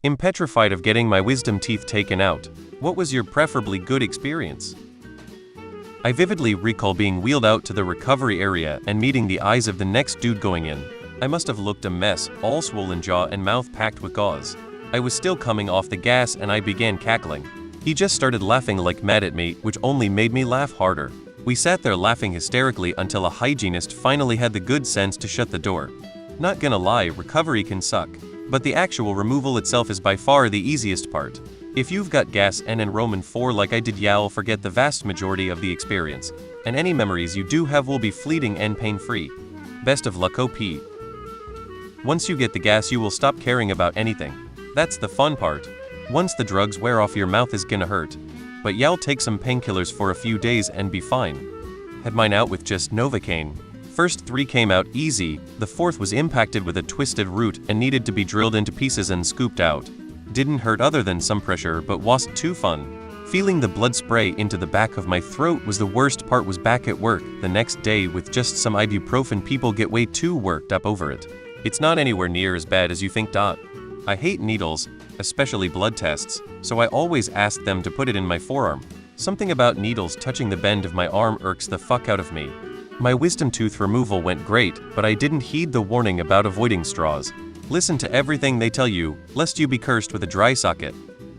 I'm petrified of getting my wisdom teeth taken out. What was your preferably good experience? I vividly recall being wheeled out to the recovery area and meeting the eyes of the next dude going in. I must have looked a mess, all swollen jaw and mouth packed with gauze. I was still coming off the gas and I began cackling. He just started laughing like mad at me, which only made me laugh harder. We sat there laughing hysterically until a hygienist finally had the good sense to shut the door. Not gonna lie, recovery can suck. But the actual removal itself is by far the easiest part. If you've got gas and in Roman 4 like I did, you'll forget the vast majority of the experience. And any memories you do have will be fleeting and pain-free. Best of luck, OP. Once you get the gas you will stop caring about anything. That's the fun part. Once the drugs wear off your mouth is gonna hurt. But you'll take some painkillers for a few days and be fine. Had mine out with just Novocaine. First 3 came out easy, the 4th was impacted with a twisted root and needed to be drilled into pieces and scooped out. Didn't hurt other than some pressure, but wasn't too fun. Feeling the blood spray into the back of my throat was the worst part. Was back at work the next day with just some ibuprofen. People get way too worked up over it. It's not anywhere near as bad as you think. I hate needles, especially blood tests, so I always ask them to put it in my forearm. Something about needles touching the bend of my arm irks the fuck out of me. My wisdom tooth removal went great, but I didn't heed the warning about avoiding straws. Listen to everything they tell you, lest you be cursed with a dry socket.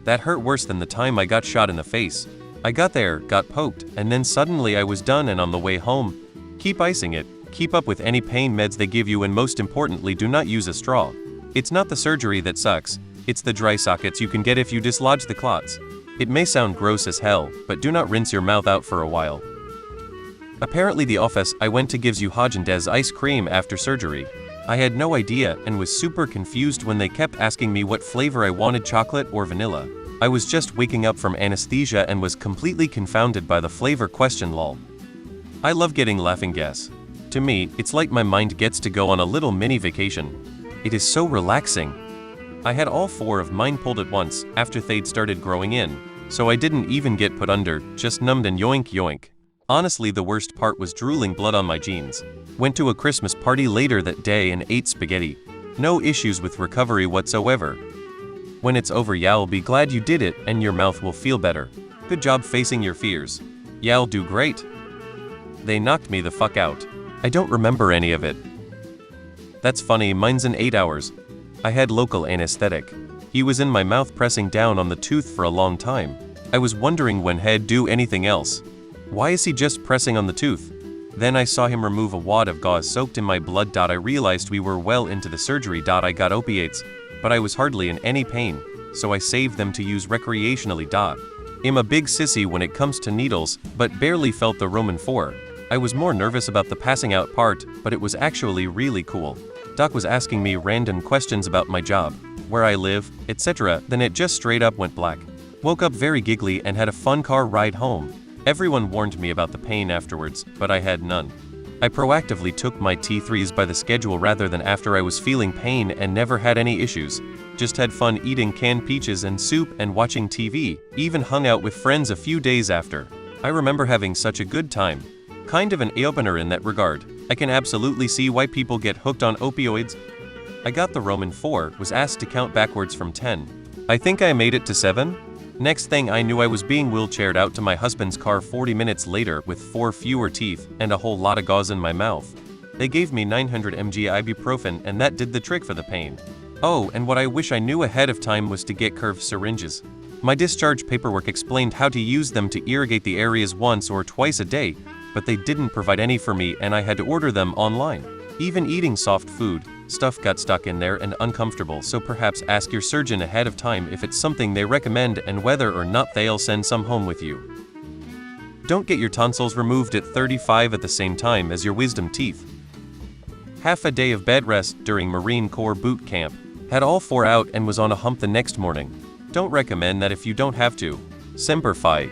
That hurt worse than the time I got shot in the face. I got there, got poked, and then suddenly I was done and on the way home. Keep icing it, keep up with any pain meds they give you, and most importantly do not use a straw. It's not the surgery that sucks, it's the dry sockets you can get if you dislodge the clots. It may sound gross as hell, but do not rinse your mouth out for a while. Apparently the office I went to gives you Haagen-Dazs ice cream after surgery. I had no idea and was super confused when they kept asking me what flavor I wanted, chocolate or vanilla. I was just waking up from anesthesia and was completely confounded by the flavor question, lol. I love getting laughing gas. To me, it's like my mind gets to go on a little mini vacation. It is so relaxing. I had all 4 of mine pulled at once after they'd started growing in, so I didn't even get put under, just numbed and yoink yoink. Honestly, the worst part was drooling blood on my jeans. Went to a Christmas party later that day and ate spaghetti. No issues with recovery whatsoever. When it's over, you'll be glad you did it and your mouth will feel better. Good job facing your fears. You'll do great. They knocked me the fuck out. I don't remember any of it. That's funny, mine's in 8 hours. I had local anesthetic. He was in my mouth pressing down on the tooth for a long time. I was wondering when he'd do anything else. Why is he just pressing on the tooth? Then I saw him remove a wad of gauze soaked in my blood. I realized we were well into the surgery. I got opiates, but I was hardly in any pain, so I saved them to use recreationally. I'm a big sissy when it comes to needles, but barely felt the Roman 4. I was more nervous about the passing out part, but it was actually really cool. Doc was asking me random questions about my job, where I live, etc. Then it just straight up went black. Woke up very giggly and had a fun car ride home. Everyone warned me about the pain afterwards, but I had none. I proactively took my T3s by the schedule rather than after I was feeling pain and never had any issues. Just had fun eating canned peaches and soup and watching TV, even hung out with friends a few days after. I remember having such a good time. Kind of an eye-opener in that regard. I can absolutely see why people get hooked on opioids. I got the Roman 4, was asked to count backwards from 10. I think I made it to 7. Next thing I knew I was being wheelchaired out to my husband's car 40 minutes later with 4 fewer teeth and a whole lot of gauze in my mouth. They gave me 900 mg ibuprofen and that did the trick for the pain. Oh, and what I wish I knew ahead of time was to get curved syringes. My discharge paperwork explained how to use them to irrigate the areas once or twice a day, but they didn't provide any for me and I had to order them online. Even eating soft food, stuff got stuck in there and uncomfortable, so perhaps ask your surgeon ahead of time if it's something they recommend and whether or not they'll send some home with you. Don't get your tonsils removed at 35 at the same time as your wisdom teeth. Half a day of bed rest during Marine Corps boot camp. Had all 4 out and was on a hump the next morning. Don't recommend that if you don't have to. Semper Fi.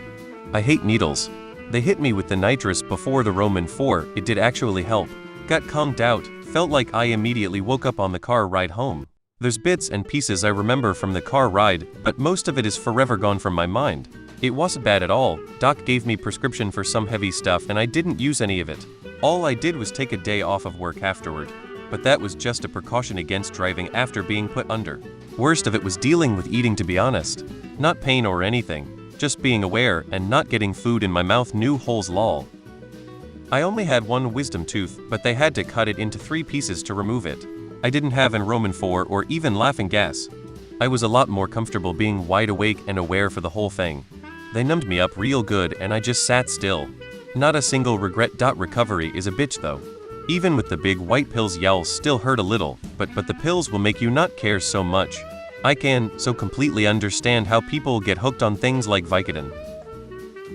I hate needles. They hit me with the nitrous before the Roman 4, it did actually help. Got calmed out, felt like I immediately woke up on the car ride home. There's bits and pieces I remember from the car ride, but most of it is forever gone from my mind. It wasn't bad at all. Doc gave me prescription for some heavy stuff and I didn't use any of it. All I did was take a day off of work afterward. but that was just a precaution against driving after being put under. Worst of it was dealing with eating, to be honest. Not pain or anything, just being aware and not getting food in my mouth. New holes lol. I only had one wisdom tooth, but they had to cut it into 3 pieces to remove it. I didn't have an Roman 4 or even laughing gas. I was a lot more comfortable being wide awake and aware for the whole thing. They numbed me up real good and I just sat still. Not a single regret. Recovery is a bitch though. Even with the big white pills, y'all still hurt a little, but the pills will make you not care so much. I can so completely understand how people get hooked on things like Vicodin.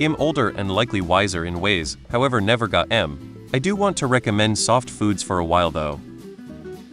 I'm older and likely wiser in ways, however never got I do want to recommend soft foods for a while though.